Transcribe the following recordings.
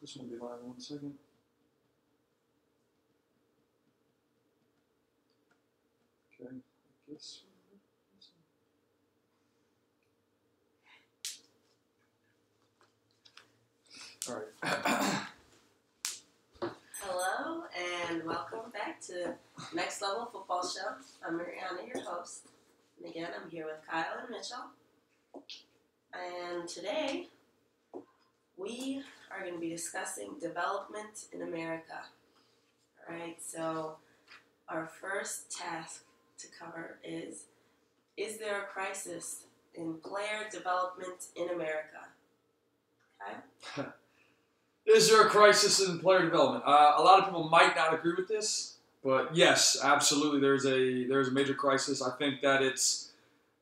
This one will be live in 1 second. Okay, I guess. All right. Hello and welcome back to Next Level Football Show. I'm Mariana, your host. And again, I'm here with Kyle and Mitchell. And today, we are going to be discussing development in America. Alright, so our first task to cover is there a crisis in player development in America? Okay? Is there a crisis in player development? A lot of people might not agree with this, but yes, absolutely, there's a major crisis. I think that it's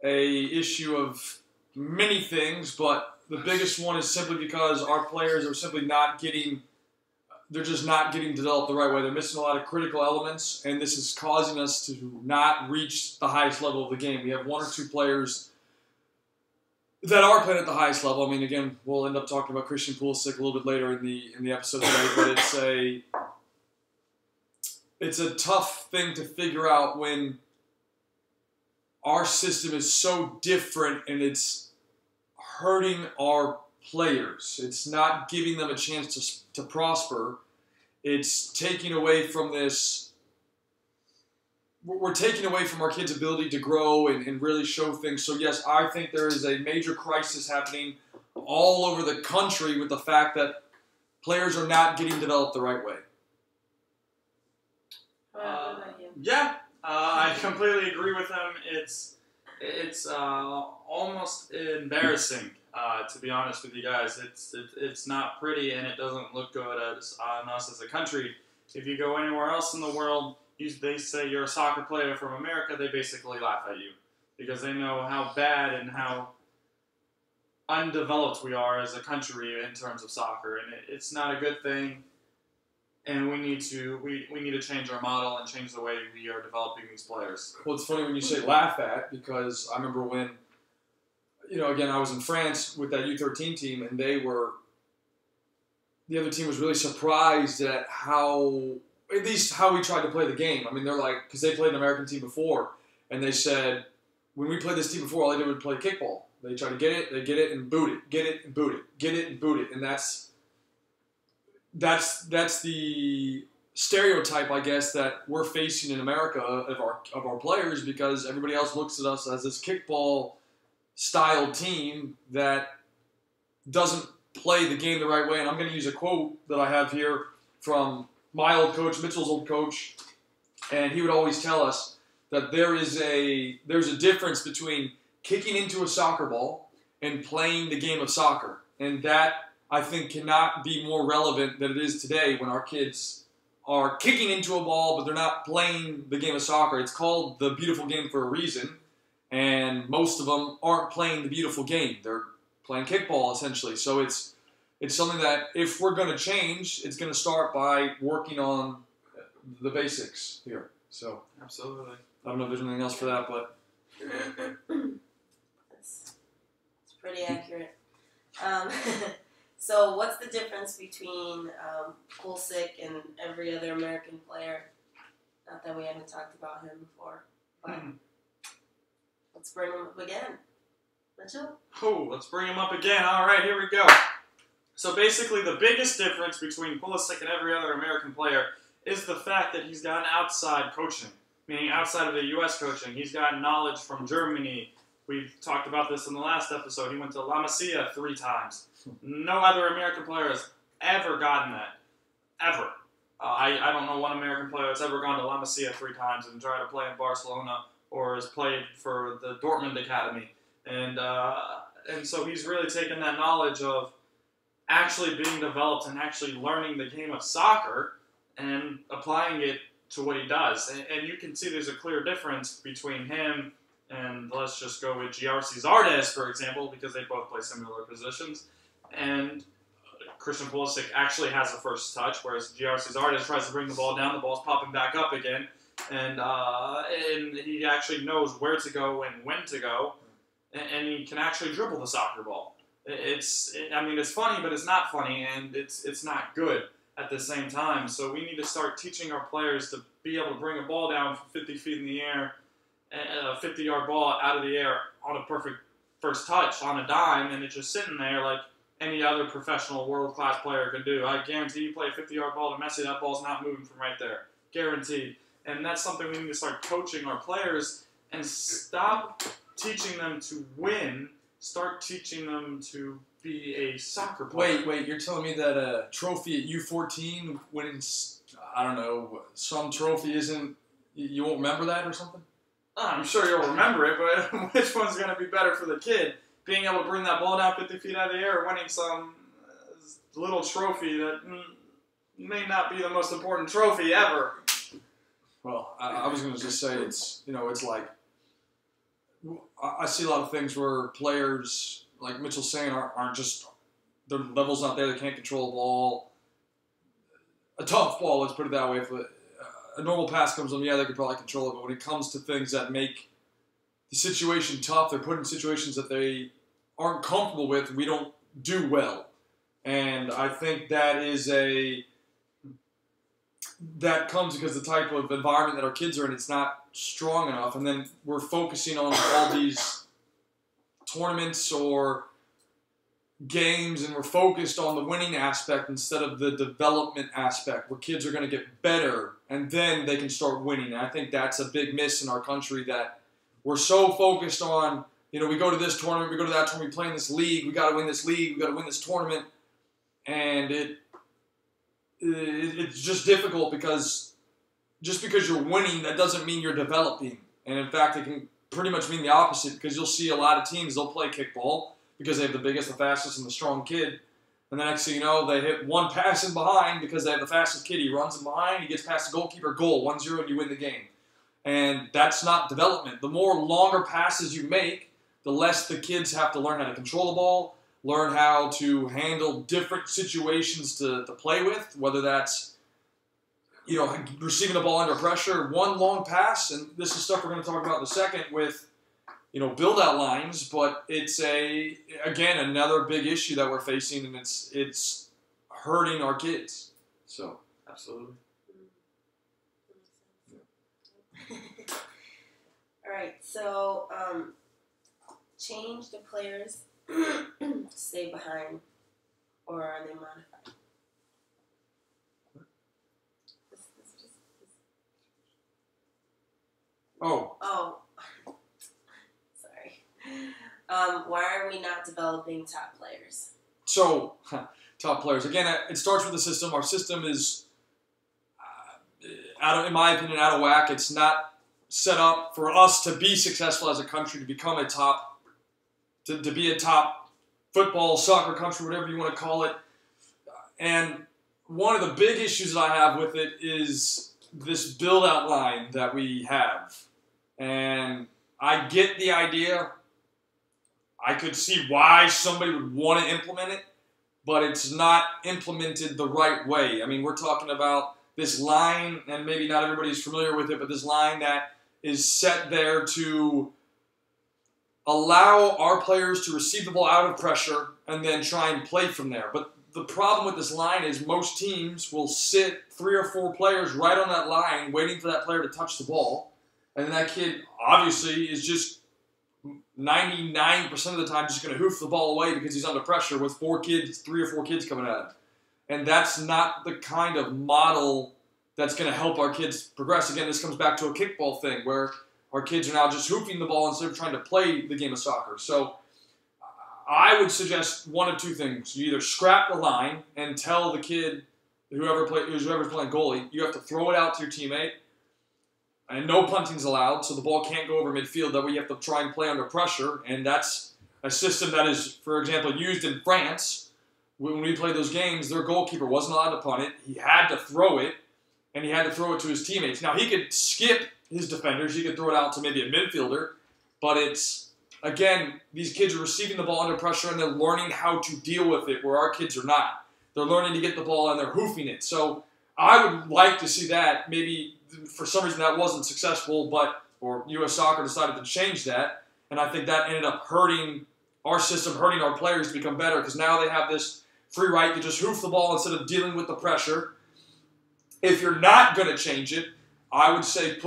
a issue of many things, but the biggest one is simply because our players are simply they're just not getting developed the right way. They're missing a lot of critical elements, and this is causing us to not reach the highest level of the game. We have one or two players that are playing at the highest level. I mean, again, we'll end up talking about Christian Pulisic a little bit later in the episode today, but it's a tough thing to figure out when our system is so different and it's hurting our players. It's not giving them a chance to prosper. It's taking away from this. We're taking away from our kids' ability to grow and really show things. So yes, I think there is a major crisis happening all over the country with the fact that players are not getting developed the right way. Yeah, I completely agree with him. It's almost embarrassing, to be honest with you guys. It's not pretty, and it doesn't look good on us as a country. If you go anywhere else in the world, they say you're a soccer player from America, they basically laugh at you because they know how bad and how undeveloped we are as a country in terms of soccer, and it's not a good thing. And we need to change our model and change the way we are developing these players. Well, it's funny when you say laugh at, because I remember when, again, I was in France with that U13 team, and the other team was really surprised at at least how we tried to play the game. I mean, they're like, because they played an American team before, and they said, when we played this team before, all they did was play kickball. They try to get it and boot it, get it and boot it, get it and boot it, and that's the stereotype, I guess, that we're facing in America of our players, because everybody else looks at us as this kickball style team that doesn't play the game the right way. And I'm going to use a quote that I have here from my old coach, Mitchell's old coach, and he would always tell us that there's a difference between kicking into a soccer ball and playing the game of soccer, and that, I think, cannot be more relevant than it is today when our kids are kicking into a ball, but they're not playing the game of soccer. It's called the beautiful game for a reason, and most of them aren't playing the beautiful game. They're playing kickball, essentially. So it's something that, if we're going to change, it's going to start by working on the basics here. So Absolutely. I don't know if there's anything else for that, but It's pretty accurate. So what's the difference between Pulisic and every other American player? Not that we haven't talked about him before, but let's bring him up again. Mitchell? Oh, let's bring him up again. All right, here we go. So basically, the biggest difference between Pulisic and every other American player is the fact that he's got outside coaching, meaning outside of the U.S. coaching. He's got knowledge from Germany. We've talked about this in the last episode. He went to La Masia 3 times. No other American player has ever gotten that. Ever. I don't know one American player that's ever gone to La Masia 3 times and tried to play in Barcelona or has played for the Dortmund Academy. And so he's really taken that knowledge of actually being developed and actually learning the game of soccer and applying it to what he does. And you can see there's a clear difference between him and, let's just go with GRC Zardes, for example, because they both play similar positions. And Christian Pulisic actually has the first touch, whereas GRC Zardes tries to bring the ball down, the ball's popping back up again. And he actually knows where to go and when to go. And he can actually dribble the soccer ball. I mean, it's funny, but it's not funny, and it's not good at the same time. So we need to start teaching our players to be able to bring a ball down from 50 feet in the air, a 50-yard ball out of the air on a perfect first touch on a dime, and it's just sitting there like any other professional world-class player can do. I guarantee you play a 50-yard ball to Messi, that ball's not moving from right there. Guaranteed. And that's something we need to start coaching our players and stop teaching them to win. Start teaching them to be a soccer player. Wait, you're telling me that a trophy at U14 winning, I don't know, some trophy isn't, you won't remember that or something? I'm sure you'll remember it, but which one's going to be better for the kid? Being able to bring that ball down 50 feet out of the air or winning some little trophy that may not be the most important trophy ever. Well, I was going to just say it's like, I see a lot of things where players, like Mitchell's saying, aren't just, their level's not there, they can't control the ball. A tough ball, let's put it that way. If a normal pass comes on, yeah, they could probably control it, but when it comes to things that make the situation tough, they're put in situations that they aren't comfortable with, we don't do well. And I think that comes because the type of environment that our kids are in, it's not strong enough. And then we're focusing on all these tournaments or games, and we're focused on the winning aspect instead of the development aspect, where kids are going to get better and then they can start winning. And I think that's a big miss in our country, that we're so focused on, we go to this tournament, we go to that tournament, we play in this league, we got to win this league, we got to win this tournament. And it's just difficult because just because you're winning, that doesn't mean you're developing. And in fact, it can pretty much mean the opposite, because you'll see a lot of teams, they'll play kickball because they have the biggest, the fastest, and the strong kid. And the next thing you know, they hit one pass in behind because they have the fastest kid. He runs in behind, he gets past the goalkeeper, goal, 1-0, and you win the game. And that's not development. The more longer passes you make, the less the kids have to learn how to control the ball, learn how to handle different situations to play with, whether that's, receiving the ball under pressure, one long pass, and this is stuff we're going to talk about in a second with, build-out lines, but it's again, another big issue that we're facing, and it's hurting our kids. So, absolutely. All right, so change the players stay behind, or are they modified? Oh, sorry. Why are we not developing top players? So, top players. Again, it starts with the system. Our system is, in my opinion, out of whack. It's not set up for us to be successful as a country, to become a top, to be a top football, soccer country, whatever you want to call it. And one of the big issues that I have with it is this build-out line that we have. And I get the idea. I could see why somebody would want to implement it, but it's not implemented the right way. I mean, we're talking about this line, and maybe not everybody's familiar with it, but this line that is set there to allow our players to receive the ball out of pressure and then try and play from there. But the problem with this line is most teams will sit 3 or 4 players right on that line waiting for that player to touch the ball. And that kid obviously is just 99% of the time just going to hoof the ball away because he's under pressure with 3 or 4 kids coming at him. And that's not the kind of model that's going to help our kids progress. Again, this comes back to a kickball thing where our kids are now just hoofing the ball instead of trying to play the game of soccer. So I would suggest one of 2 things. You either scrap the line and tell the kid, whoever's playing goalie, you have to throw it out to your teammate, and no punting's allowed, so the ball can't go over midfield. That way you have to try and play under pressure, and that's a system that is, for example, used in France. When we played those games, their goalkeeper wasn't allowed to punt it. He had to throw it, and he had to throw it to his teammates. Now, he could skip his defenders. He could throw it out to maybe a midfielder, but it's, again, these kids are receiving the ball under pressure, and they're learning how to deal with it, where our kids are not. They're learning to get the ball, and they're hoofing it. So I would like to see that. Maybe for some reason that wasn't successful, or U.S. Soccer decided to change that, and I think that ended up hurting our system hurting our players to become better because now they have this free right to just hoof the ball instead of dealing with the pressure. If you're not going to change it, I would say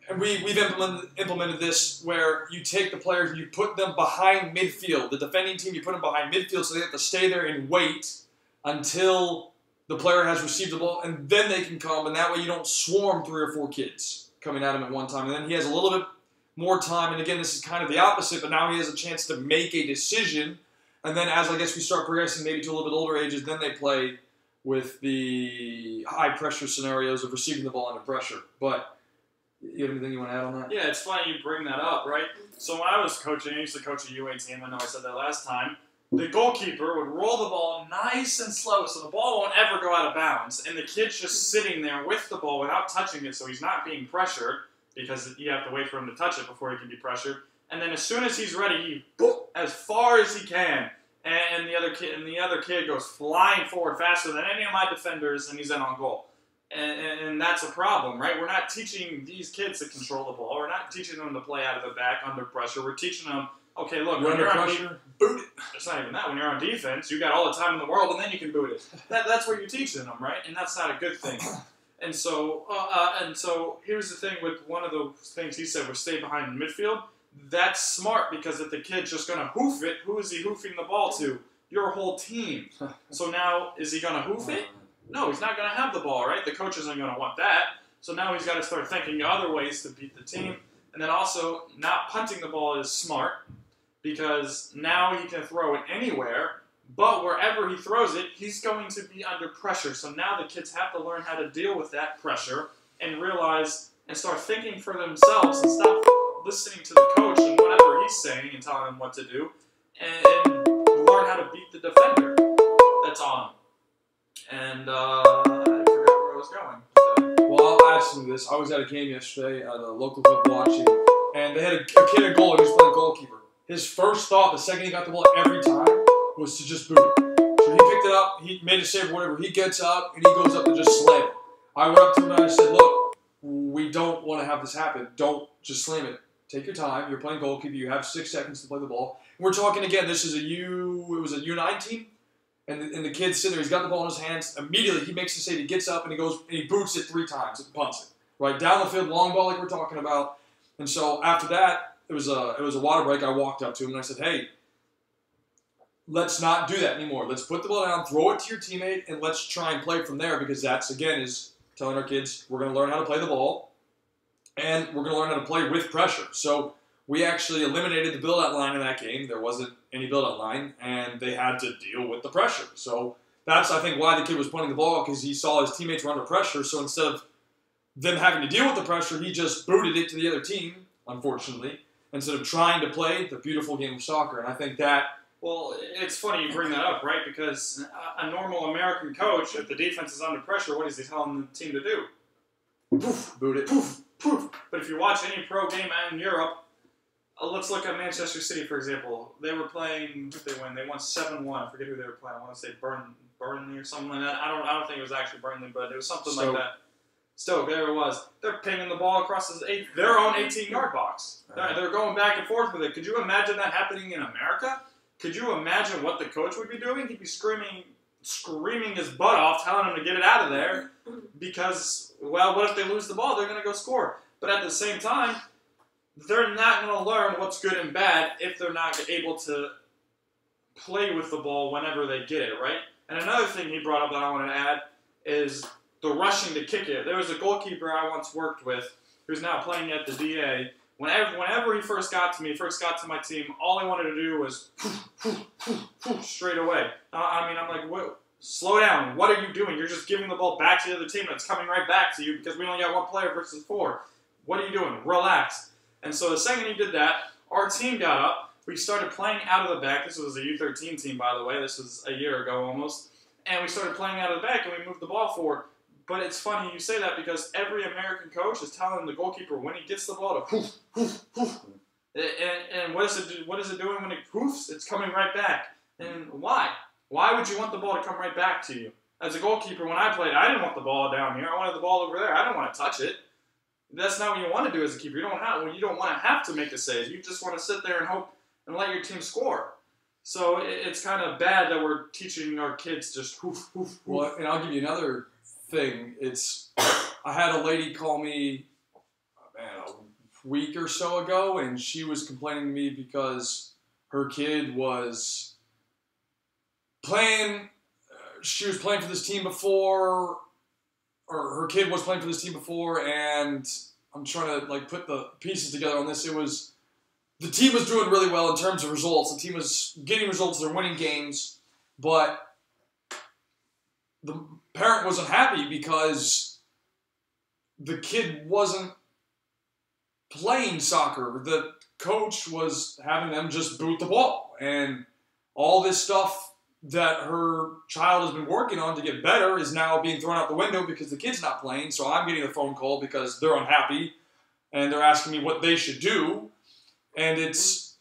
and we've implemented this where you take the players and you put them behind midfield. The defending team, you put them behind midfield so they have to stay there and wait until the player has received the ball, and then they can come, and that way you don't swarm 3 or 4 kids coming at him at one time. And then he has a little bit more time, and again, this is kind of the opposite, but now he has a chance to make a decision, and then as I guess we start progressing maybe to a little bit older ages, then they play with the high-pressure scenarios of receiving the ball under pressure. But you have anything you want to add on that? Yeah, it's funny you bring that up, right? So when I was coaching, I used to coach a UA team, I know I said that last time, the goalkeeper would roll the ball nice and slow so the ball won't ever go out of bounds, and the kid's just sitting there with the ball without touching it so he's not being pressured because you have to wait for him to touch it before he can be pressured. And then as soon as he's ready, he boop, as far as he can, and the other kid goes flying forward faster than any of my defenders, and he's in on goal. And that's a problem, right? We're not teaching these kids to control the ball. We're not teaching them to play out of the back under pressure. We're teaching them, okay, look, when you're on pressure, boot it. It's not even that. When you're on defense, you got all the time in the world, and then you can boot it. That's what you're teaching them, right? And that's not a good thing. And so here's the thing with one of the things he said was stay behind the midfield. That's smart because if the kid's just going to hoof it, who is he hoofing the ball to? Your whole team. So now, is he going to hoof it? No, he's not going to have the ball, right? The coach isn't going to want that. So now he's got to start thinking of other ways to beat the team. And then also, not punting the ball is smart because now he can throw it anywhere, but wherever he throws it, he's going to be under pressure. So now the kids have to learn how to deal with that pressure and realize and start thinking for themselves and stop listening to the coach and whatever he's saying and telling them what to do and learn how to beat the defender that's on him. And I forgot where I was going. Well, I'll add some to this. I was at a game yesterday at a local club watching, and they had a kid at goal, and he was playing goalkeeper. His first thought, the second he got the ball every time, was to just boot it. So he picked it up, he made a save or whatever, he gets up, and he goes up and just slam it. I went up to him and I said, look, we don't want to have this happen. Don't just slam it. Take your time. You're playing goalkeeper. You have 6 seconds to play the ball. And we're talking again, this is it was a U9 team. And the kid's sitting there, he's got the ball in his hands. Immediately, he makes the save, he gets up, and he goes, and he boots it 3 times, and punts it. Right, down the field, long ball like we're talking about. And so after that, it was a water break. I walked up to him, and I said, hey, let's not do that anymore. Let's put the ball down, throw it to your teammate, and let's try and play from there, because that's, again, is telling our kids, we're going to learn how to play the ball, and we're going to learn how to play with pressure. So we actually eliminated the build-out line in that game. There wasn't any build-out line, and they had to deal with the pressure. So that's, I think, why the kid was punting the ball, because he saw his teammates were under pressure. So instead of them having to deal with the pressure, he just booted it to the other team, unfortunately, instead of trying to play the beautiful game of soccer. And I think that... Well, it's funny you bring that up, right? Because a normal American coach, if the defense is under pressure, what is he telling the team to do? Poof, boot it. Poof, poof. But if you watch any pro game in Europe, let's look at Manchester City, for example. They were playing, who did they win? They won 7-1. I forget who they were playing. I want to say Burnley or something like that. I don't think it was actually Burnley, but it was something like that. Stoke, there it was. They're pinging the ball across their own 18-yard box. They're going back and forth with it. Could you imagine that happening in America? Could you imagine what the coach would be doing? He'd be screaming his butt off, telling him to get it out of there because, well, what if they lose the ball? They're going to go score. But at the same time, they're not going to learn what's good and bad if they're not able to play with the ball whenever they get it, right? And another thing he brought up that I wanted to add is the rushing to kick it. There was a goalkeeper I once worked with who's now playing at the DA. Whenever he first got to my team, all he wanted to do was straight away. I'm like, what? Slow down. What are you doing? You're just giving the ball back to the other team, and it's coming right back to you because we only got 1 player versus 4. What are you doing? Relax. And so the second he did that, our team got up. We started playing out of the back. This was a U13 team, by the way. This was a year ago almost. And we started playing out of the back, and we moved the ball forward. But it's funny you say that because every American coach is telling the goalkeeper when he gets the ball to hoof, hoof, hoof. And what is it doing when it hoofs? It's coming right back. And why? Why would you want the ball to come right back to you? As a goalkeeper, when I played, I didn't want the ball down here. I wanted the ball over there. I didn't want to touch it. That's not what you want to do as a keeper. You don't want to have to make a save. You just want to sit there and hope and let your team score. So it's kind of bad that we're teaching our kids just hoof, hoof, hoof. Well, and I'll give you another thing. I had a lady call me, a week or so ago, and she was complaining to me because her kid was playing. She was playing for this team before, or her kid was playing for this team before, and I'm trying to put the pieces together on this. The team was doing really well in terms of results. The team was getting results. They're winning games, but the parent wasn't happy because the kid wasn't playing soccer. The coach was having them just boot the ball, and all this stuff that her child has been working on to get better is now being thrown out the window because the kid's not playing. So I'm getting a phone call because they're unhappy and they're asking me what they should do. And it's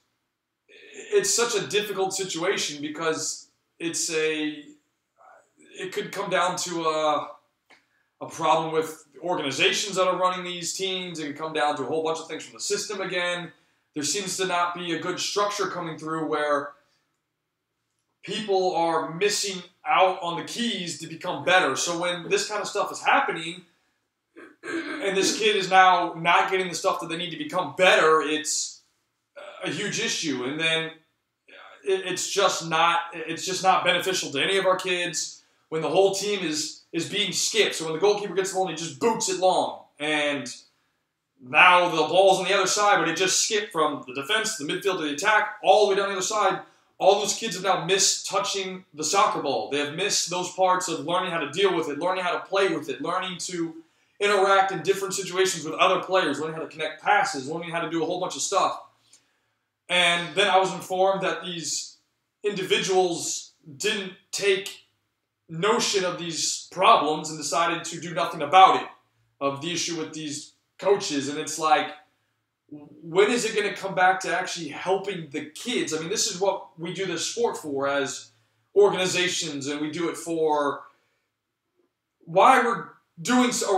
such a difficult situation because it could come down to a problem with organizations that are running these teams. It could come down to a whole bunch of things from the system again. There seems to not be a good structure coming through where people are missing out on the keys to become better. So when this kind of stuff is happening and this kid is now not getting the stuff that they need to become better, it's a huge issue. And then it's just not beneficial to any of our kids when the whole team is being skipped. So when the goalkeeper gets the ball and he just boots it long, and now the ball's on the other side, but it just skipped from the defense to the midfield to the attack, all the way down the other side. All those kids have now missed touching the soccer ball. They have missed those parts of learning how to deal with it, learning how to play with it, learning to interact in different situations with other players, learning how to connect passes, learning how to do a whole bunch of stuff. And then I was informed that these individuals didn't take notion of these problems and decided to do nothing about it, of the issue with these coaches. And it's like, when is it going to come back to actually helping the kids? I mean, this is what we do this sport for as organizations, and we do it for why we're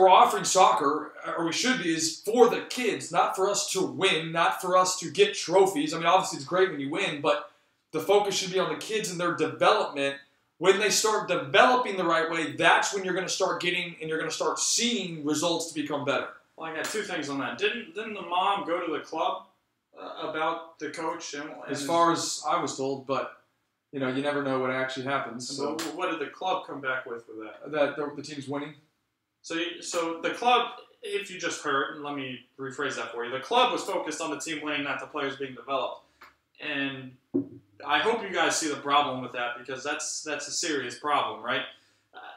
offering soccer, or we should be, is for the kids, not for us to win, not for us to get trophies. I mean, obviously it's great when you win, but the focus should be on the kids and their development. When they start developing the right way, that's when you're going to start getting and you're going to start seeing results to become better. Well, I got two things on that. Didn't the mom go to the club about the coach? As far as I was told, but you never know what actually happens. So what did the club come back with that? That the team's winning. So the club, if you just heard, and let me rephrase that for you, the club was focused on the team winning, not the players being developed. And I hope you guys see the problem with that, because that's a serious problem, right?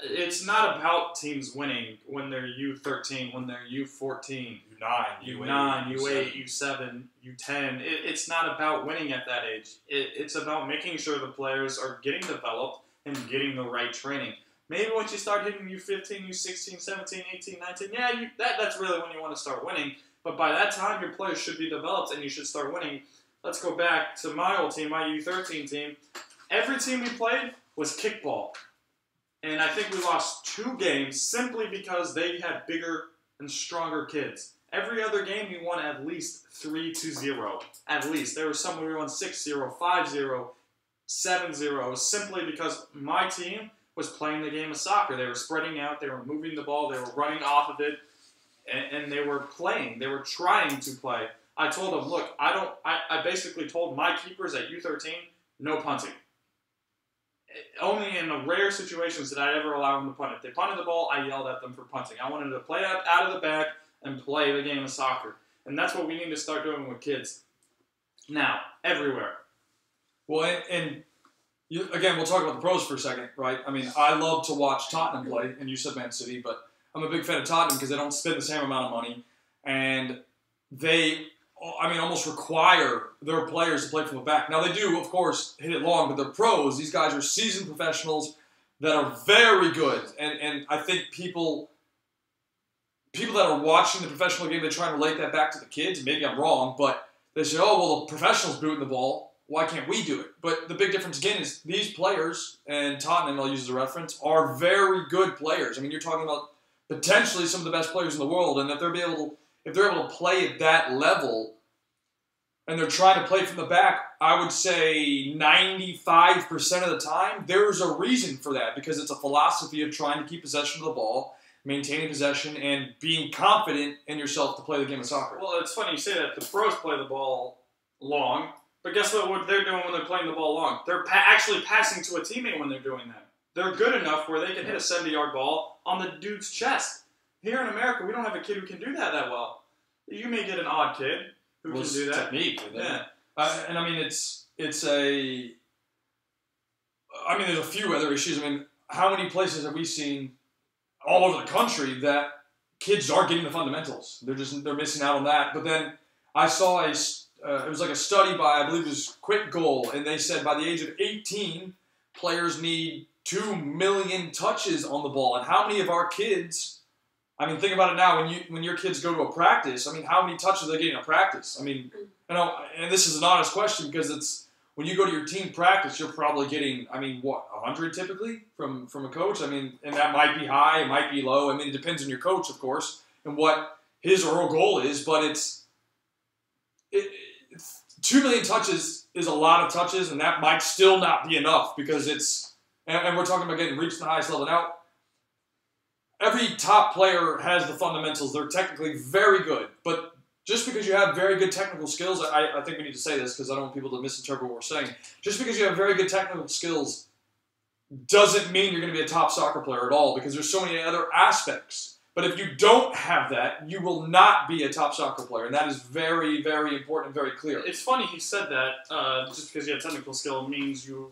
It's not about teams winning when they're U13, when they're U14, U9, U8, U7, U10. It's not about winning at that age. It's about making sure the players are getting developed and getting the right training. Maybe once you start hitting U15, U16, 17, 18, 19, that's really when you want to start winning. But by that time, your players should be developed and you should start winning. Let's go back to my old team, my U13 team. Every team we played was kickball. And I think we lost 2 games simply because they had bigger and stronger kids. Every other game we won at least 3-0. At least. There were some where we won 6-0, 5-0, 7-0, simply because my team was playing the game of soccer. They were spreading out, they were moving the ball, they were running off of it, and they were playing. They were trying to play. I told them, look, I basically told my keepers at U13, no punting. Only in the rare situations did I ever allow them to punt. If they punted the ball, I yelled at them for punting. I wanted to play out of the back and play the game of soccer. And that's what we need to start doing with kids. Now, everywhere. Well, and again, we'll talk about the pros for a second, right? I mean, I love to watch Tottenham play, and you said Man City, but I'm a big fan of Tottenham because they don't spend the same amount of money, and they, almost require their players to play from the back. Now, they do, of course, hit it long, but they're pros. These guys are seasoned professionals that are very good, and I think people that are watching the professional game, they try and relate that back to the kids. Maybe I'm wrong, but they say, oh, well, the professionals booting the ball. Why can't we do it? But the big difference, again, is these players, and Tottenham, I'll use as a reference, are very good players. I mean, you're talking about potentially some of the best players in the world, and if if they're able to play at that level and they're trying to play from the back, I would say 95% of the time, there's a reason for that because it's a philosophy of trying to keep possession of the ball, maintaining possession, and being confident in yourself to play the game of soccer. Well, it's funny you say that. The pros play the ball long, but guess what they're doing when they're playing the ball long? They're actually passing to a teammate when they're doing that. They're good enough where they can hit a 70-yard ball on the dude's chest. Here in America, we don't have a kid who can do that well. You may get an odd kid who can do that. Technique. Yeah. And I mean, there's a few other issues. I mean, how many places have we seen all over the country that kids are getting the fundamentals? They're missing out on that. But then I saw it was like a study by, I believe it was Quick Goal, and they said by the age of 18, players need 2 million touches on the ball. And how many of our kids, I mean, think about it now, when your kids go to a practice, I mean, how many touches are they getting in a practice? I mean, and this is an honest question because it's, when you go to your team practice, you're probably getting, 100 typically from a coach? I mean, and that might be high, it might be low. I mean, it depends on your coach, of course, and what his or her goal is, but 2 million touches is a lot of touches, and that might still not be enough because and we're talking about reaching the highest level. Now, every top player has the fundamentals. They're technically very good, but just because you have very good technical skills, I think we need to say this because I don't want people to misinterpret what we're saying. Just because you have very good technical skills doesn't mean you're going to be a top soccer player at all because there's so many other aspects. But if you don't have that, you will not be a top soccer player, and that is very, very important and very clear. It's funny he said that. Just because you have technical skill means you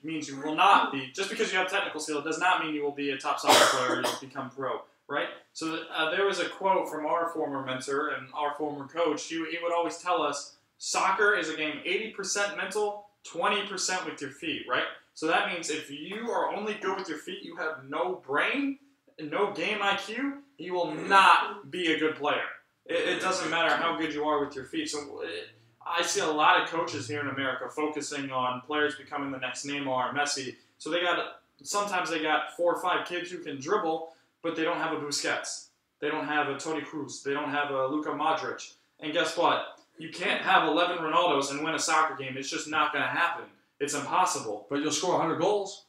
means you will not be. Just because you have technical skill does not mean you will be a top soccer player and become pro, right? So there was a quote from our former mentor and our former coach. He would always tell us, soccer is a game 80% mental, 20% with your feet, right? So that means if you are only good with your feet, you have no brain, no game IQ, you will not be a good player. It doesn't matter how good you are with your feet. So I see a lot of coaches here in America focusing on players becoming the next Neymar or Messi. So sometimes they got 4 or 5 kids who can dribble, but they don't have a Busquets. They don't have a Toni Kroos. They don't have a Luka Modric. And guess what? You can't have 11 Ronaldos and win a soccer game. It's just not going to happen. It's impossible. But you'll score 100 goals.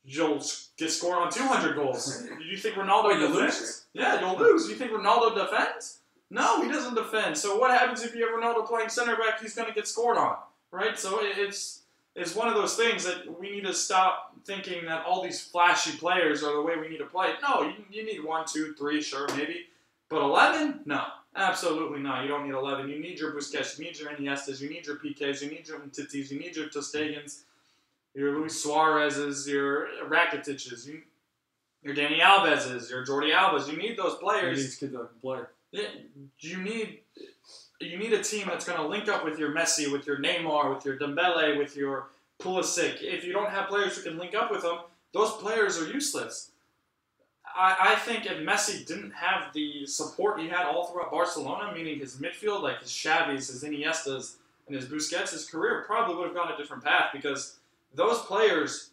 You'll get scored on 200 goals. Do you think Ronaldo defends? Yeah, you'll lose. You think Ronaldo defends? No, he doesn't defend. So what happens if you have Ronaldo playing center back? He's going to get scored on, right? So it's one of those things that we need to stop thinking that all these flashy players are the way we need to play. No, you need 1, 2, 3, sure, maybe. But 11? No, absolutely not. You don't need 11. You need your Busquets. You need your Iniestas. You need your PKs. You need your Umtitis. You need your Tostegens. Your Luis Suarez's. Your Rakitich's. Your Dani Alves's. Your Jordi Alba's. You need those players. These kids that can play. You need a team that's going to link up with your Messi, with your Neymar, with your Dembele, with your Pulisic. If you don't have players who can link up with them, those players are useless. I think if Messi didn't have the support he had all throughout Barcelona, meaning his midfield, like his Xavis, his Iniestas, and his Busquets, his career probably would have gone a different path because those players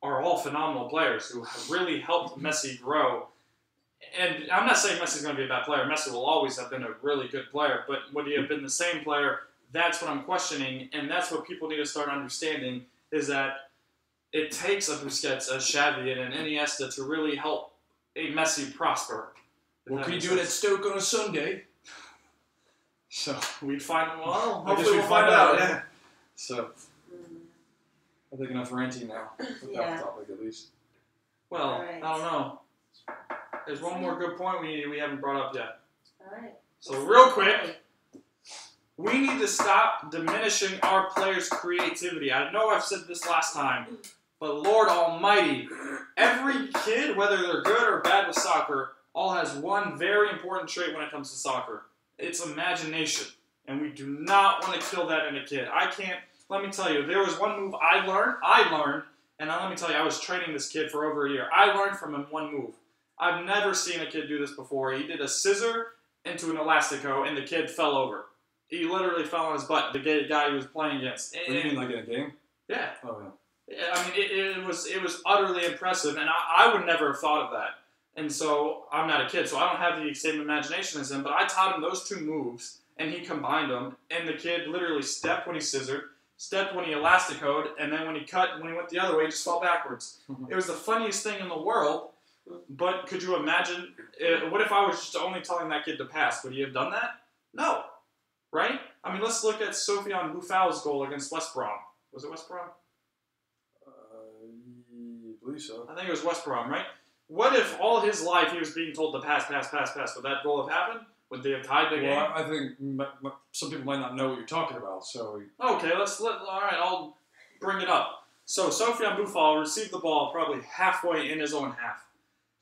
are all phenomenal players who have really helped Messi grow. And I'm not saying Messi's going to be a bad player. Messi will always have been a really good player. But would he have been the same player? That's what I'm questioning. And that's what people need to start understanding is that it takes a Busquets, a Xavi, and an Iniesta to really help a Messi prosper. Well, could you do it at Stoke on a Sunday? So we'd find, well, I guess hopefully we'll find out. Yeah. So I think enough ranting now. Yeah. Topic at least. Well, Right. I don't know. There's one more good point we haven't brought up yet. All right. So real quick, we need to stop diminishing our players' creativity. I know I've said this last time, but Lord Almighty, every kid, whether they're good or bad with soccer, all has one very important trait when it comes to soccer. It's imagination. And we do not want to kill that in a kid. Let me tell you, there was one move I learned, and let me tell you, I was training this kid for over a year. I learned from him one move. I've never seen a kid do this before. He did a scissor into an elastico, and the kid fell over. He literally fell on his butt, the guy he was playing against. What do you mean, like in a game? Yeah. Oh, yeah. I mean, it was utterly impressive, and I would never have thought of that. And so I'm not a kid, so I don't have the same imagination as him, but I taught him those 2 moves, and he combined them, and the kid literally stepped when he scissored, stepped when he elasticoed, and then when he cut, when he went the other way, he just fell backwards. It was the funniest thing in the world, but could you imagine, what if I was just only telling that kid to pass? Would he have done that? No. Right? I mean, let's look at Sofiane Boufal's goal against West Brom. Was it West Brom? I believe so. I think it was West Brom, right? What if all his life he was being told to pass? Would that goal have happened? Would they have tied the game? Well, I think some people might not know what you're talking about, so... Okay, all right, I'll bring it up. So, Sofiane Boufal received the ball probably halfway in his own half.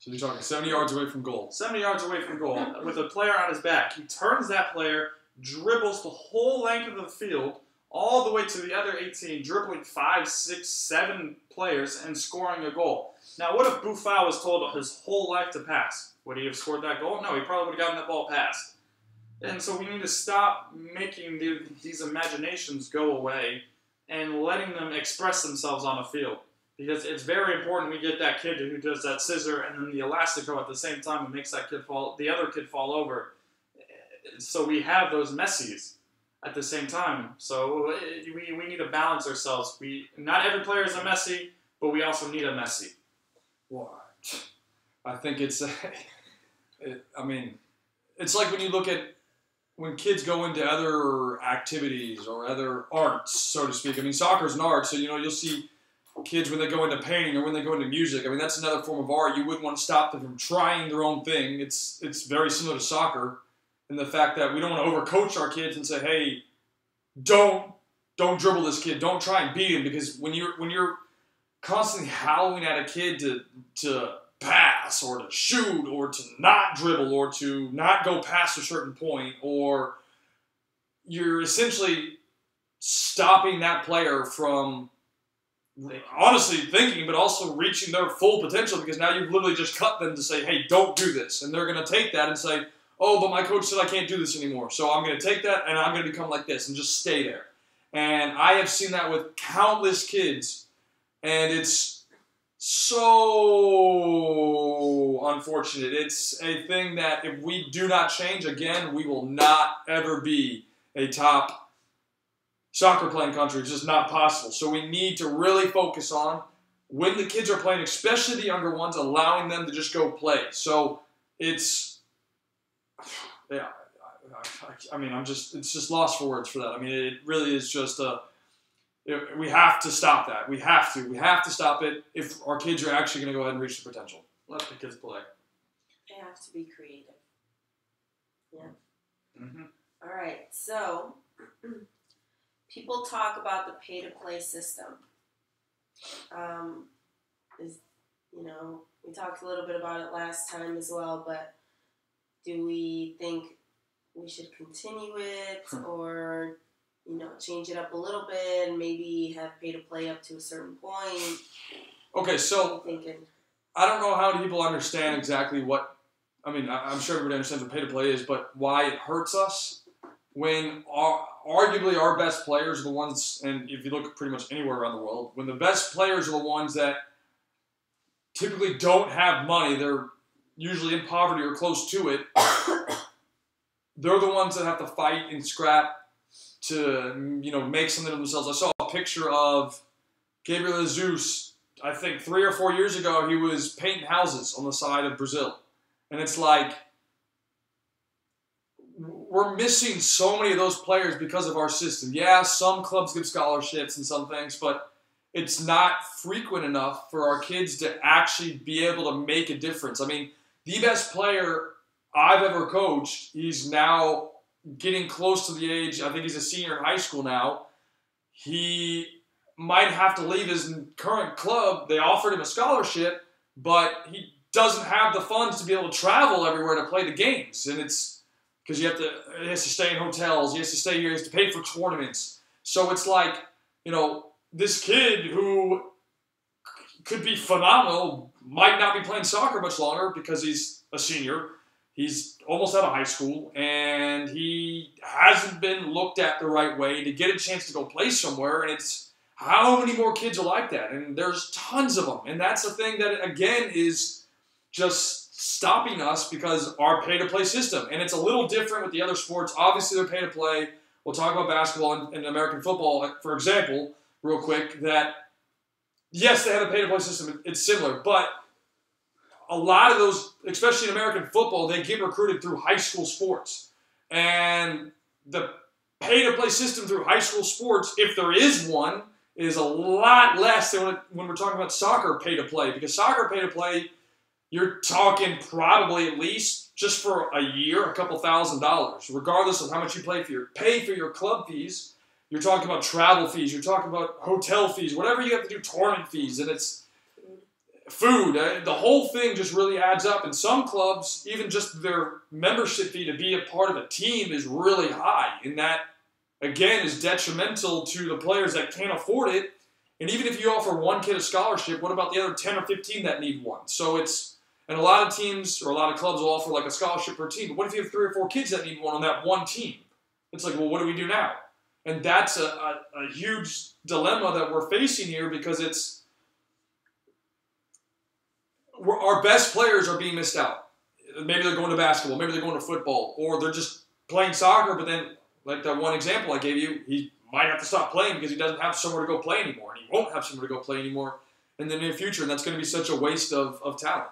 So you're talking 70 yards away from goal. 70 yards away from goal, with a player on his back. He turns that player, dribbles the whole length of the field, all the way to the other 18, dribbling 5, 6, 7 players and scoring a goal. Now, what if Boufal was told his whole life to pass? Would he have scored that goal? No, he probably would have gotten that ball passed. And so we need to stop making these imaginations go away and letting them express themselves on the field. Because it's very important we get that kid who does that scissor and then the elastico at the same time and makes that the other kid fall over. So we have those Messis at the same time. So we need to balance ourselves. Not every player is a Messi, but we also need a Messi. Well, I think it's like when you look at when kids go into other activities or other arts, so to speak. I mean, soccer's an art, so you'll see kids when they go into painting or when they go into music. I mean, that's another form of art. You wouldn't want to stop them from trying their own thing. It's very similar to soccer, in the fact that we don't want to overcoach our kids and say, hey, don't dribble this kid, don't try and beat him, because when you're constantly howling at a kid to pass or to shoot or to not dribble or to not go past a certain point, or you're essentially stopping that player from honestly thinking, but also reaching their full potential, because now you've literally just cut them to say, hey, don't do this. And they're going to take that and say, oh, but my coach said I can't do this anymore, so I'm going to take that and I'm going to become like this and just stay there. And I have seen that with countless kids, and it's so unfortunate. It's a thing that if we do not change, again, we will not ever be a top soccer playing country. It's just not possible. So we need to really focus on, when the kids are playing, especially the younger ones, allowing them to just go play. So it's, yeah, I mean, it's just lost for words for that. I mean, it really is just we have to stop that. We have to stop it if our kids are actually going to go ahead and reach their potential. Let the kids play. They have to be creative. Yeah. Mm-hmm. All right. So, people talk about the pay-to-play system. We talked a little bit about it last time as well, but do we think we should continue it or, change it up a little bit and maybe have pay-to-play up to a certain point? Okay, so I don't know how people understand exactly I'm sure everybody understands what pay-to-play is, but why it hurts us when arguably our best players are the ones, and if you look pretty much anywhere around the world, when the best players are the ones that typically don't have money, they're usually in poverty or close to it, they're the ones that have to fight and scrap to, make something of themselves. I saw a picture of Gabriel Jesus, I think 3 or 4 years ago. He was painting houses on the side of Brazil. And it's like, we're missing so many of those players because of our system. Yeah, some clubs give scholarships and some things, but it's not frequent enough for our kids to actually be able to make a difference. I mean, the best player I've ever coached, he's now getting close to the age, I think he's a senior in high school now. He might have to leave his current club. They offered him a scholarship, but he doesn't have the funds to be able to travel everywhere to play the games. And it's because he has to stay in hotels, he has to stay here, he has to pay for tournaments. So it's like, this kid who could be phenomenal might not be playing soccer much longer because he's a senior. He's almost out of high school, and he hasn't been looked at the right way to get a chance to go play somewhere. And it's how many more kids are like that? And there's tons of them. And that's the thing that, again, is just stopping us because our pay-to-play system. And it's a little different with the other sports. Obviously, they're pay-to-play. We'll talk about basketball and American football, for example, real quick, that, yes, they have a pay-to-play system. It's similar. But a lot of those, especially in American football, they get recruited through high school sports. And the pay-to-play system through high school sports, if there is one, is a lot less than when we're talking about soccer pay-to-play. Because soccer pay-to-play, you're talking probably at least just for a year, a couple $1,000s, regardless of how much you pay for your club fees. You're talking about travel fees. You're talking about hotel fees, whatever you have to do, tournament fees, and it's food. The whole thing just really adds up. And some clubs, even just their membership fee to be a part of a team is really high. And that, again, is detrimental to the players that can't afford it. And even if you offer one kid a scholarship, what about the other 10 or 15 that need one? So and a lot of teams or a lot of clubs will offer like a scholarship per team. But what if you have 3 or 4 kids that need one on that one team? It's like, well, what do we do now? And that's a huge dilemma that we're facing here because our best players are being missed out. Maybe they're going to basketball, maybe they're going to football, or they're just playing soccer, but then, like that one example I gave you, he might have to stop playing because he doesn't have somewhere to go play anymore, and he won't have somewhere to go play anymore in the near future, and that's going to be such a waste of talent.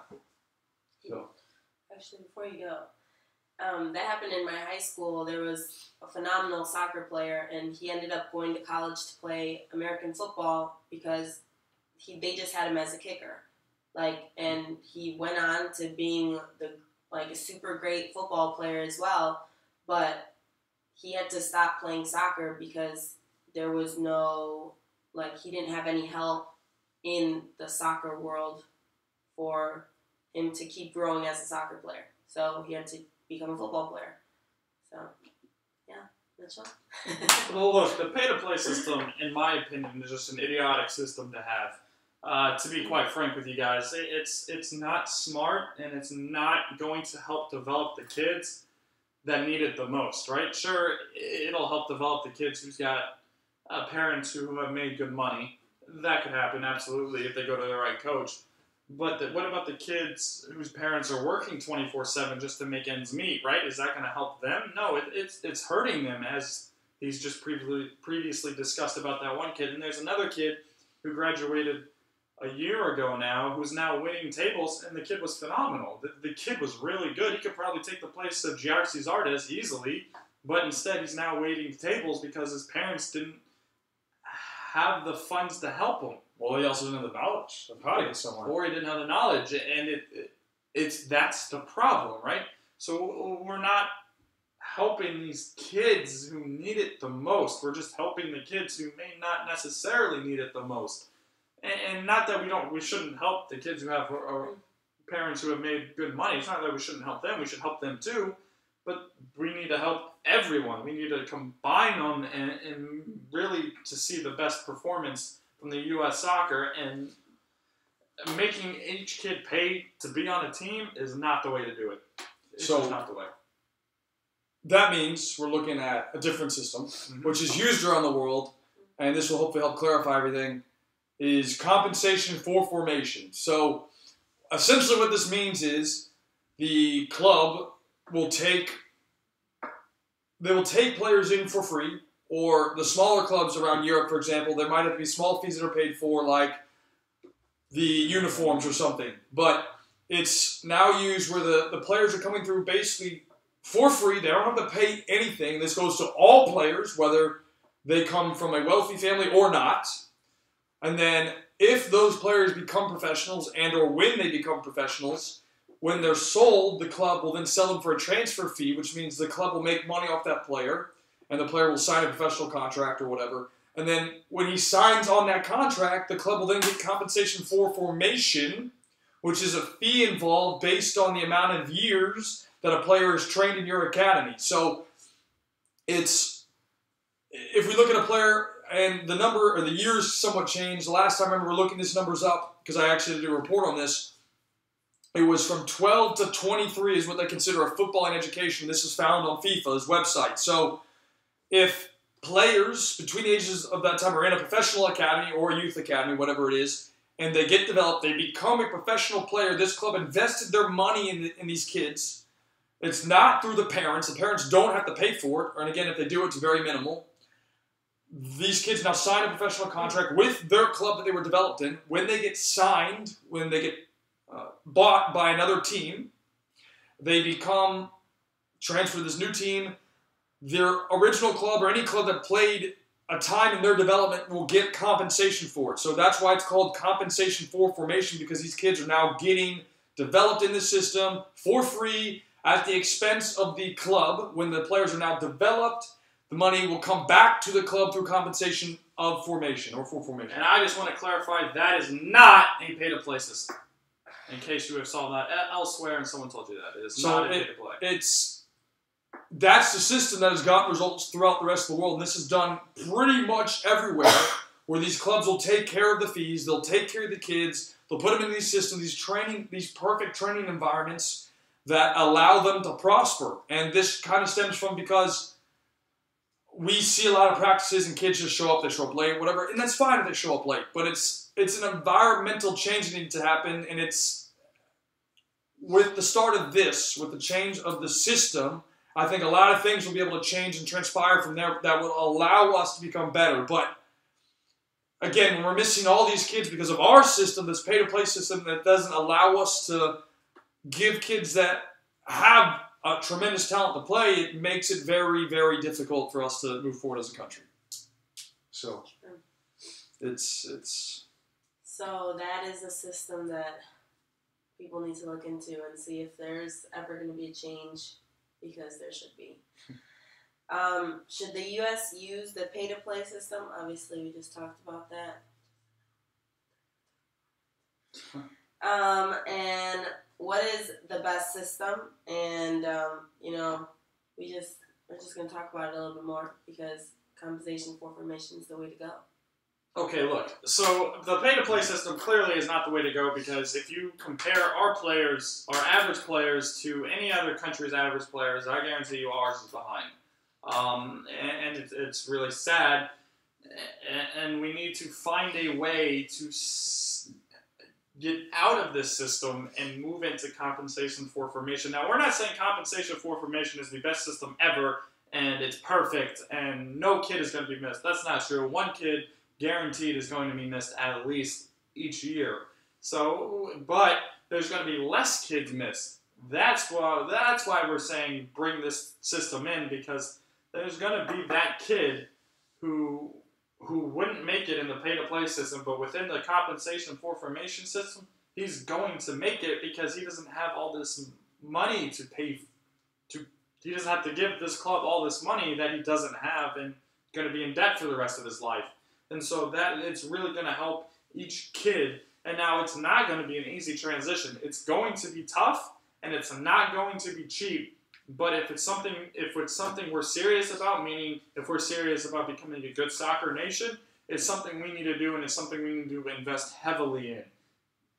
So, actually, before you go, that happened in my high school. There was a phenomenal soccer player, and he ended up going to college to play American football because they just had him as a kicker. And he went on to being a super great football player as well, but he had to stop playing soccer because there was no, he didn't have any help in the soccer world for him to keep growing as a soccer player. So he had to become a football player. So, yeah, Mitchell? Well, look, the pay-to-play system, in my opinion, is just an idiotic system to have. To be quite frank with you guys, it's not smart, and it's not going to help develop the kids that need it the most, right? Sure, it'll help develop the kids who's got parents who have made good money. That could happen, absolutely, if they go to the right coach. But what about the kids whose parents are working 24/7 just to make ends meet, right? Is that going to help them? No, it's hurting them, as he's just previously discussed about that one kid. And there's another kid who graduated a year ago now who's now waiting tables, and the kid was phenomenal. The kid was really good. He could probably take the place of Giarcy Zardes easily, but instead he's now waiting tables because his parents didn't have the funds to help him. Well, he also didn't have the knowledge of how to get somewhere. Or he didn't have the knowledge, and that's the problem, right? So we're not helping these kids who need it the most. We're just helping the kids who may not necessarily need it the most. And not that we shouldn't help the kids who have parents who have made good money. It's not that we shouldn't help them. We should help them too. But we need to help everyone. We need to combine them and really to see the best performance from the U.S. soccer. And making each kid pay to be on a team is not the way to do it. It's just not the way. That means we're looking at a different system, which is used around the world, and this will hopefully help clarify everything, is compensation for formation. So essentially what this means is the club will take players in for free, or the smaller clubs around Europe, for example, there might have to be small fees that are paid for, like the uniforms or something. But it's now used where the players are coming through basically for free. They don't have to pay anything. This goes to all players, whether they come from a wealthy family or not. And then if those players become professionals and or when they become professionals, when they're sold, the club will then sell them for a transfer fee, which means the club will make money off that player, and the player will sign a professional contract or whatever. And then when he signs on that contract, the club will then get compensation for formation, which is a fee involved based on the amount of years that a player is trained in your academy. So if we look at a player, and the number or the years somewhat changed. The last time I remember looking these numbers up, because I actually did a report on this, it was from 12 to 23 is what they consider a footballing education. This is found on FIFA's website. So if players between the ages of that time are in a professional academy or a youth academy, whatever it is, and they get developed. They become a professional player. This club invested their money in these kids. It's not through the parents. The parents don't have to pay for it. And again, if they do, it's very minimal. These kids now sign a professional contract with their club that they were developed in. When they get signed, when they get bought by another team, they become transferred to this new team. Their original club or any club that played a time in their development will get compensation for it. So that's why it's called compensation for formation, because these kids are now getting developed in the system for free at the expense of the club. When the players are now developed, the money will come back to the club through compensation of formation or for formation. And I just want to clarify, that is not a pay-to-play system. In case you have saw that elsewhere and someone told you that. It is not a pay-to-play. That's the system that has gotten results throughout the rest of the world. And this is done pretty much everywhere, where these clubs will take care of the fees, they'll take care of the kids, they'll put them in these systems, these perfect training environments that allow them to prosper. And this kind of stems from because we see a lot of practices and kids just show up, they show up late, whatever, and that's fine if they show up late. But it's an environmental change that needs to happen, and it's with the start of this, with the change of the system, I think a lot of things will be able to change and transpire from there that will allow us to become better. But again, when we're missing all these kids because of our system, this pay-to-play system that doesn't allow us to give kids that have a tremendous talent to play, it makes it very, very difficult for us to move forward as a country. So it's. So that is a system that people need to look into and see if there's ever going to be a change, because there should be. Should the U.S. use the pay-to-play system? Obviously, we just talked about that. And what is the best system? And we're just going to talk about it a little bit more, because compensation for formation is the way to go. Okay, look, so the pay-to-play system clearly is not the way to go, because if you compare our players, our average players, to any other country's average players, I guarantee you ours is behind. And it's really sad, and we need to find a way to get out of this system and move into compensation for formation. Now, we're not saying compensation for formation is the best system ever, and it's perfect, and no kid is going to be missed. That's not true. One kid guaranteed is going to be missed at least each year. So, but there's going to be less kids missed. That's why we're saying bring this system in, because there's going to be that kid who wouldn't make it in the pay-to-play system, but within the compensation for formation system, he's going to make it, because he doesn't have all this money to pay. He doesn't have to give this club all this money that he doesn't have, and going to be in debt for the rest of his life. And so that it's really going to help each kid. And now it's not going to be an easy transition. It's going to be tough, and it's not going to be cheap. But if it's something we're serious about, meaning if we're serious about becoming a good soccer nation, it's something we need to do, and it's something we need to invest heavily in.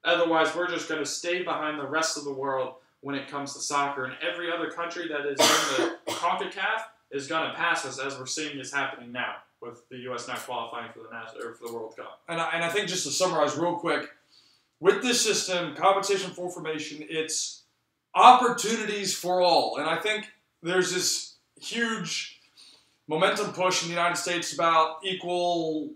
Otherwise, we're just going to stay behind the rest of the world when it comes to soccer. And every other country that is in the CONCACAF is going to pass us, as we're seeing is happening now, with the U.S. not qualifying for the World Cup. And I think, just to summarize real quick, with this system, compensation for formation, it's opportunities for all. And I think there's this huge momentum push in the United States about equal,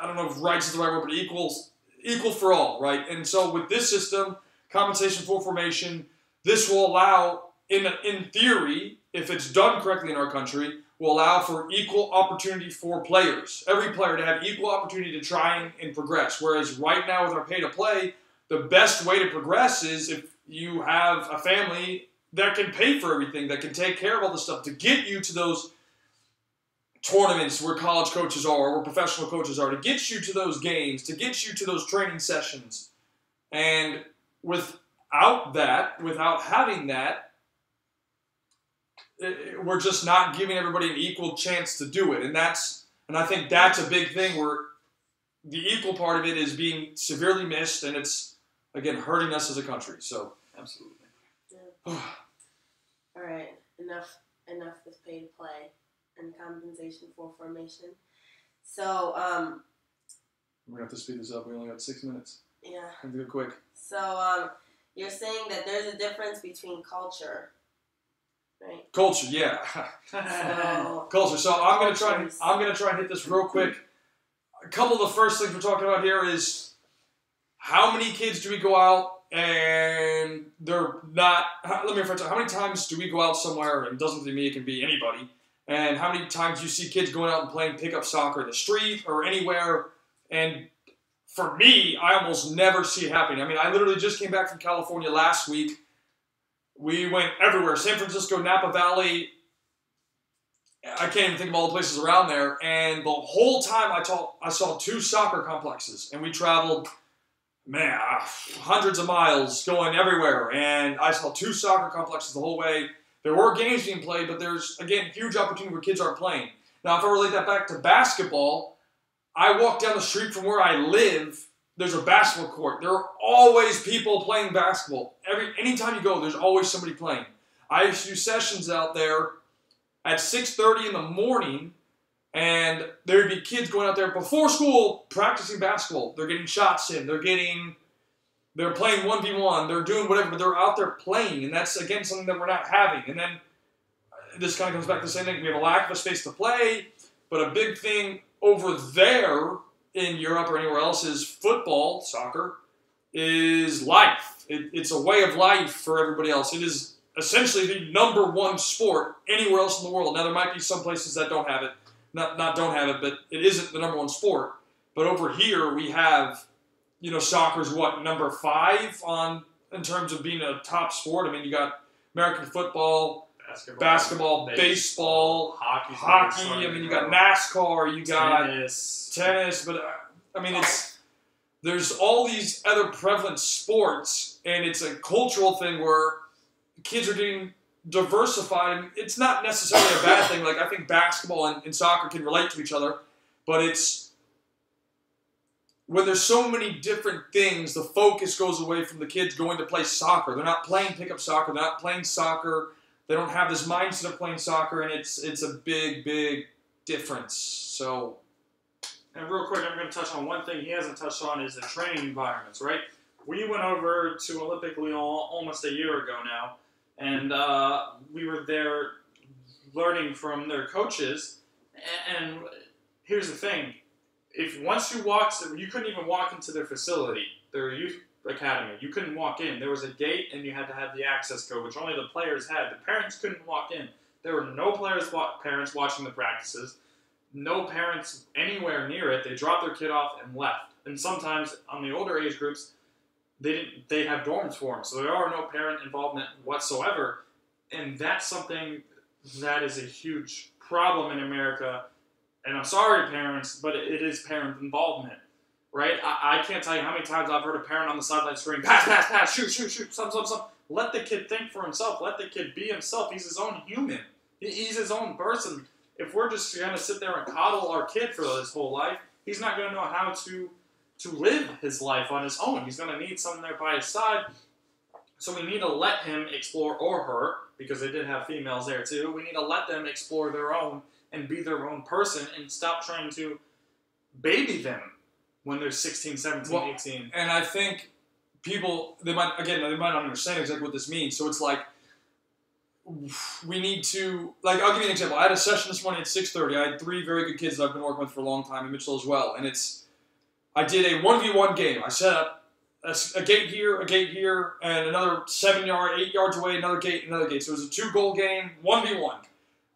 I don't know if rights is the right word, but equal for all, right? And so with this system, compensation for formation, this will allow, in theory, if it's done correctly in our country, will allow for equal opportunity for players. Every player to have equal opportunity to try and progress. Whereas right now with our pay-to-play, the best way to progress is if you have a family that can pay for everything, that can take care of all this stuff to get you to those tournaments where college coaches are, or where professional coaches are, to get you to those games, to get you to those training sessions. And without having that, we're just not giving everybody an equal chance to do it. And I think that's a big thing, where the equal part of it is being severely missed, and it's, again, hurting us as a country. So, absolutely. Yeah. All right, enough with pay to play and compensation for formation. So, We're going to have to speed this up. We only got 6 minutes. Yeah. Have to go quick. So, you're saying that there's a difference between culture, right? Culture, yeah. So, Culture. So I'm gonna try cultures. and hit this real quick. A couple of the first things we're talking about here is how many kids do we go out and they're not. Let me rephrase. How many times do we go out somewhere, and it doesn't have to be me, it can be anybody, and how many times you see kids going out and playing pickup soccer in the street or anywhere, and for me, I almost never see it happening. I mean, I literally just came back from California last week. We went everywhere. San Francisco, Napa Valley. I can't even think of all the places around there. And the whole time I saw 2 soccer complexes. And we traveled, hundreds of miles going everywhere. And I saw 2 soccer complexes the whole way. There were games being played, but there's, again, huge opportunity where kids aren't playing. Now, if I relate that back to basketball, I walk down the street from where I live. There's a basketball court. There are always people playing basketball. Anytime you go, there's always somebody playing. I used to do sessions out there at 6:30 in the morning, and there would be kids going out there before school practicing basketball. They're getting shots in. They're playing 1v1. They're doing whatever, but they're out there playing, and that's, again, something that we're not having. And then this kind of comes back to the same thing. We have a lack of a space to play, but a big thing over there in Europe or anywhere else is football, soccer, is life. It's a way of life for everybody else. It is essentially the #1 sport anywhere else in the world. Now, there might be some places that don't have it, not don't have it, but it isn't the #1 sport. But over here, we have, soccer's what, number 5 in terms of being a top sport. I mean, you got American football, basketball, baseball, hockey. I mean, you got NASCAR, you got tennis, but I mean, there's all these other prevalent sports, and it's a cultural thing where kids are getting diversified. And it's not necessarily a bad thing. Like, I think basketball and soccer can relate to each other, but it's when there's so many different things, the focus goes away from the kids going to play soccer. They're not playing pickup soccer. They're not playing soccer. They don't have this mindset of playing soccer, and it's a big, big difference. So, and real quick, I'm going to touch on one thing he hasn't touched on is the training environments, right? We went over to Olympic Lyon almost a year ago now, and we were there learning from their coaches. And here's the thing. Once you walked, you couldn't even walk into their facility, their youth academy. You couldn't walk in. There was a gate, and you had to have the access code, which only the players had. The parents couldn't walk in. There were no parents watching the practices, no parents anywhere near it. They dropped their kid off and left. And sometimes on the older age groups, they have dorms for them, so there are no parent involvement whatsoever. And that's something that is a huge problem in America. And I'm sorry, parents, but it is parent involvement. Right? I can't tell you how many times I've heard a parent on the sideline screaming, pass, shoot, some. Let the kid think for himself. Let the kid be himself. He's his own human. He's his own person. If we're just going to sit there and coddle our kid for his whole life, he's not going to know how to live his life on his own. He's going to need someone there by his side. So we need to let him explore, or her, because they did have females there too. We need to let them explore their own and be their own person and stop trying to baby them when they're 16, 17, 18. And I think people, they might not understand exactly what this means. So it's like, we need to, like, I'll give you an example. I had a session this morning at 6:30. I had 3 very good kids that I've been working with for a long time, and Mitchell as well. And I did a 1v1 game. I set up a gate here, and another 8 yards away, another gate. So it was a 2-goal game, 1v1.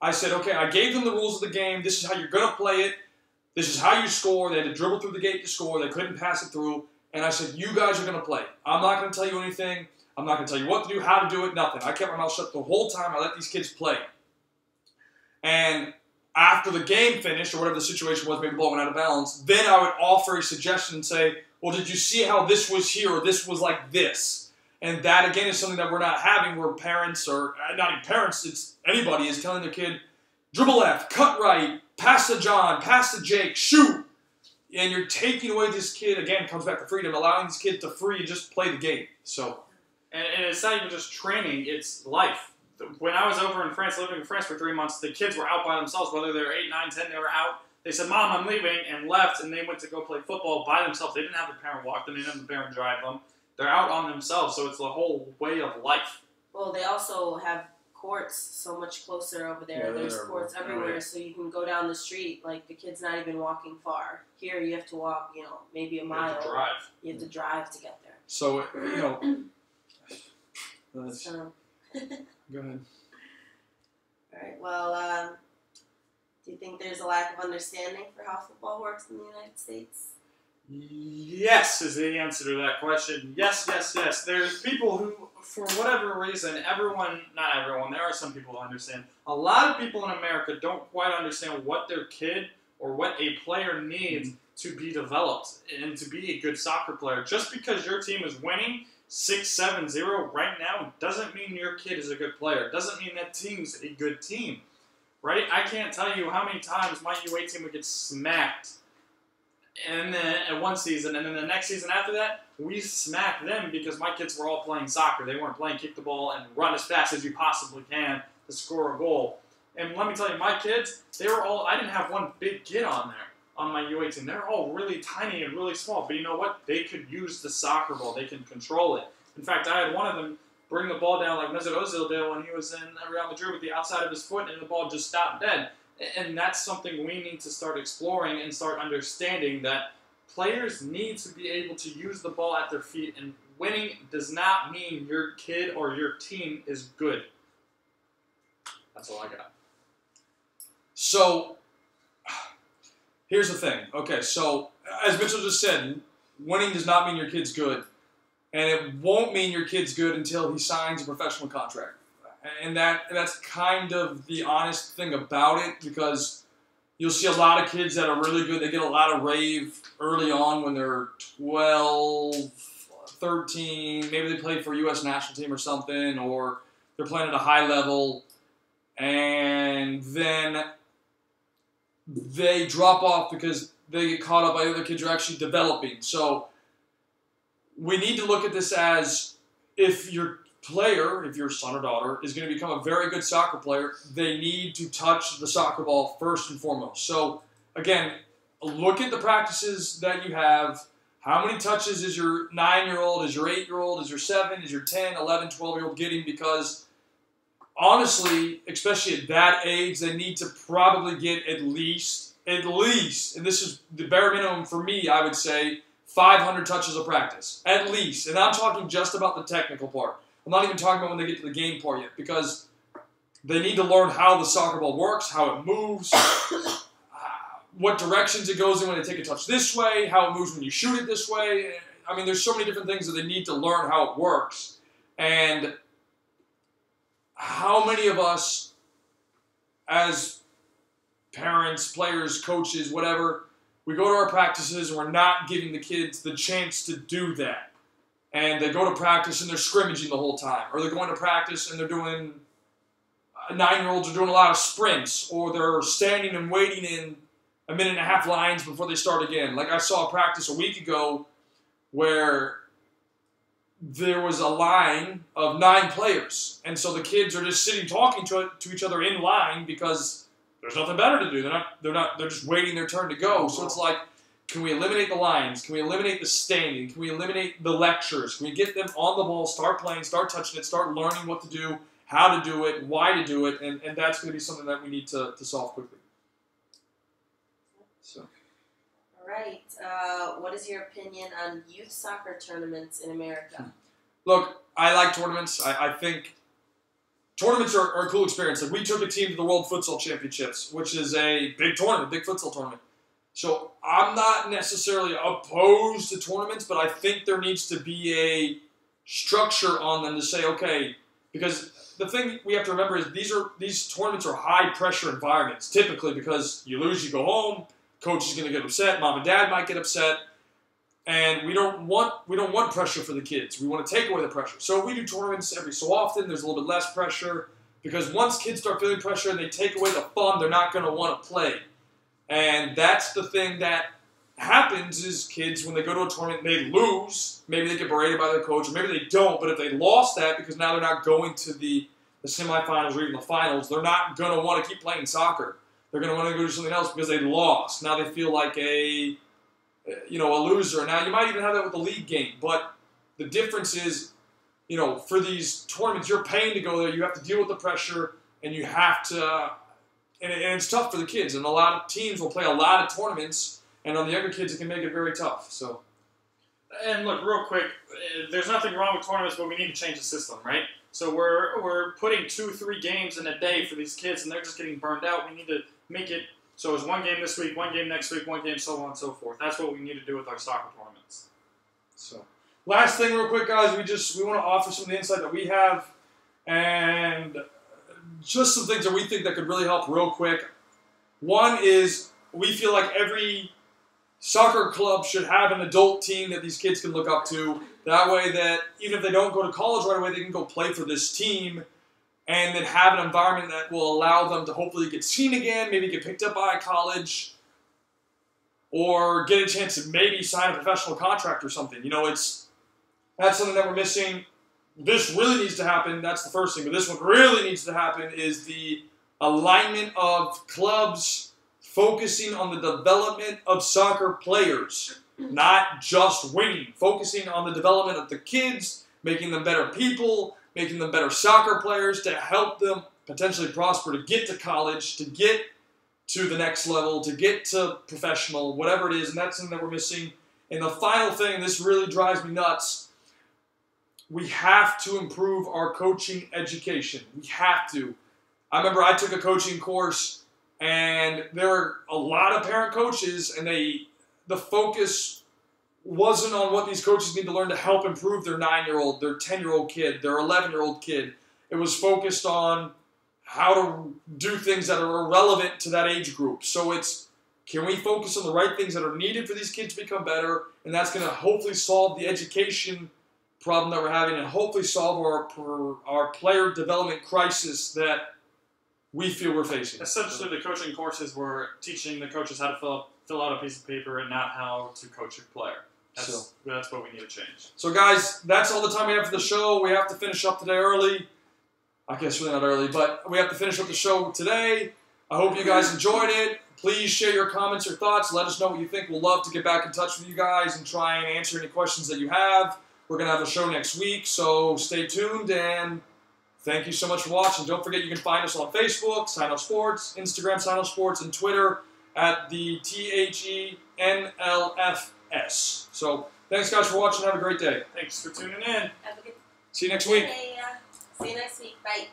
I said, okay, I gave them the rules of the game. This is how you're going to play it. This is how you score. They had to dribble through the gate to score. They couldn't pass it through. And I said, you guys are going to play. I'm not going to tell you anything. I'm not going to tell you what to do, how to do it, nothing. I kept my mouth shut the whole time. I let these kids play. And after the game finished, or whatever the situation was, maybe the ball went out of balance, then I would offer a suggestion and say, well, did you see how this was here, or this was like this? And that, again, is something that we're not having, where parents, or not even parents, it's anybody, is telling their kid, dribble left, cut right, pass to John, pass to Jake, shoot. And you're taking away this kid, again, comes back to freedom, allowing these kids to free and just play the game. So, and it's not even just training, it's life. When I was over in France, living in France for 3 months, the kids were out by themselves, whether they were 8, 9, 10, they were out They said, "Mom, I'm leaving," and left, and they went to go play football by themselves. They didn't have the parent walk them. They didn't have the parent drive them. They're out on themselves, so it's the whole way of life. Well, they also have courts so much closer over there. Yeah, There's courts everywhere, right. so you can go down the street. Like, the kid's not even walking far. Here, you have to walk, maybe a You mile. have to drive. You have to drive to get there. So, let's, So, go ahead. all right. Well, do you think there's a lack of understanding for how football works in the United States? Yes is the answer to that question. Yes, yes, yes. There's people who, for whatever reason, not everyone, there are some people who understand. A lot of people in America don't quite understand what their kid or what a player needs to be developed and to be a good soccer player. Just because your team is winning 6-7-0 right now doesn't mean your kid is a good player. Doesn't mean that team's a good team. Right? I can't tell you how many times my U18 would get smacked and then at one season, and then the next season after that, we smacked them because my kids were all playing soccer. They weren't playing kick the ball and run as fast as you possibly can to score a goal. And let me tell you, my kids, I didn't have one big kid on there, on my U18. They're all really tiny and really small. But you know what? They could use the soccer ball. They can control it. In fact, I had one of them bring the ball down like Mesut Ozil did when he was in Real Madrid with the outside of his foot, and the ball just stopped dead. And that's something we need to start exploring and start understanding, that players need to be able to use the ball at their feet, and winning does not mean your kid or your team is good. That's all I got. So, here's the thing. Okay, so, as Mitchell just said, winning does not mean your kid's good. And it won't mean your kid's good until he signs a professional contract. And that's kind of the honest thing about it, because you'll see a lot of kids that are really good. They get a lot of rave early on when they're 12, 13. Maybe they play for a U.S. national team or something, or they're playing at a high level. And then they drop off because they get caught up by other kids who are actually developing. So we need to look at this as, if your player, if your son or daughter is going to become a very good soccer player, they need to touch the soccer ball first and foremost. So, again, look at the practices that you have. How many touches is your 9-year-old, is your 8-year-old, is your 7, is your 10, 11, 12-year-old getting? Because, honestly, especially at that age, they need to probably get at least, and this is the bare minimum for me, I would say, 500 touches of practice, at least. And I'm talking just about the technical part. I'm not even talking about when they get to the game part yet, because they need to learn how the soccer ball works, how it moves, what directions it goes in when they take a touch this way, how it moves when you shoot it this way. I mean, there's so many different things that they need to learn how it works. And how many of us, as parents, players, coaches, whatever, we go to our practices and we're not giving the kids the chance to do that. And they go to practice and they're scrimmaging the whole time. Or they're going to practice and they're doing, 9-year-olds are doing a lot of sprints. Or they're standing and waiting in a minute and a half lines before they start again. Like I saw a practice a week ago where there was a line of 9 players. And so the kids are just sitting talking to each other in line because there's nothing better to do. They're just waiting their turn to go. So it's like, can we eliminate the lines? Can we eliminate the standing? Can we eliminate the lectures? Can we get them on the ball, start playing, start touching it, start learning what to do, how to do it, why to do it, and that's going to be something that we need to solve quickly. So. All right. What is your opinion on youth soccer tournaments in America? Look, I like tournaments. I think tournaments are a cool experience. Like we took a team to the World Futsal Championships, which is a big tournament, big futsal tournament. So I'm not necessarily opposed to tournaments, but I think there needs to be a structure on them to say, okay, because the thing we have to remember is these tournaments are high-pressure environments, typically, because you lose, you go home, coach is going to get upset, mom and dad might get upset, and we don't want pressure for the kids. We want to take away the pressure. So if we do tournaments every so often, there's a little bit less pressure, because once kids start feeling pressure and they take away the fun, they're not going to want to play. And that's the thing that happens is kids, when they go to a tournament, they lose. Maybe they get berated by their coach, or maybe they don't. But if they lost that because now they're not going to the semifinals or even the finals, they're not going to want to keep playing soccer. They're going to want to go do something else because they lost. Now they feel like a loser. Now you might even have that with the league game, but the difference is, for these tournaments, you're paying to go there. You have to deal with the pressure, and you have to, and it's tough for the kids. And a lot of teams will play a lot of tournaments, and on the younger kids, it can make it very tough. So. And look, real quick, there's nothing wrong with tournaments, but we need to change the system, right? So we're putting 2-3 games in a day for these kids, and they're just getting burned out. We need to make it so it's one game this week, one game next week, one game so on and so forth. That's what we need to do with our soccer tournaments. So, last thing, real quick, guys, we want to offer some of the insight that we have, and just some things that we think that could really help real quick. One is we feel like every soccer club should have an adult team that these kids can look up to. That way that even if they don't go to college right away, they can go play for this team and then have an environment that will allow them to hopefully get seen again, maybe get picked up by a college, or get a chance to maybe sign a professional contract or something. That's something that we're missing. This really needs to happen. That's the first thing. But this one really needs to happen is the alignment of clubs focusing on the development of soccer players, not just winning. Focusing on the development of the kids, making them better people, making them better soccer players to help them potentially prosper, to get to college, to get to the next level, to get to professional, whatever it is, and that's something that we're missing. And the final thing, and this really drives me nuts, we have to improve our coaching education. We have to. I remember I took a coaching course, and there are a lot of parent coaches, and the focus wasn't on what these coaches need to learn to help improve their 9-year-old, their 10-year-old kid, their 11-year-old kid. It was focused on how to do things that are irrelevant to that age group. So can we focus on the right things that are needed for these kids to become better? And that's going to hopefully solve the education problem that we're having and hopefully solve our player development crisis that we feel we're facing. Essentially, the coaching courses were teaching the coaches how to fill out a piece of paper and not how to coach a player. That's what we need to change. So, guys, that's all the time we have for the show. We have to finish up today early. I guess really not early, but we have to finish up the show today. I hope you guys enjoyed it. Please share your comments or thoughts. Let us know what you think. We'll love to get back in touch with you guys and try and answer any questions that you have. We're going to have a show next week, so stay tuned, and thank you so much for watching. Don't forget you can find us on Facebook, Sino Sports, Instagram, Sino Sports, and Twitter at the THENLFS. So thanks, guys, for watching. Have a great day. Thanks for tuning in. Have a good See you next week. day. See you next week. Bye.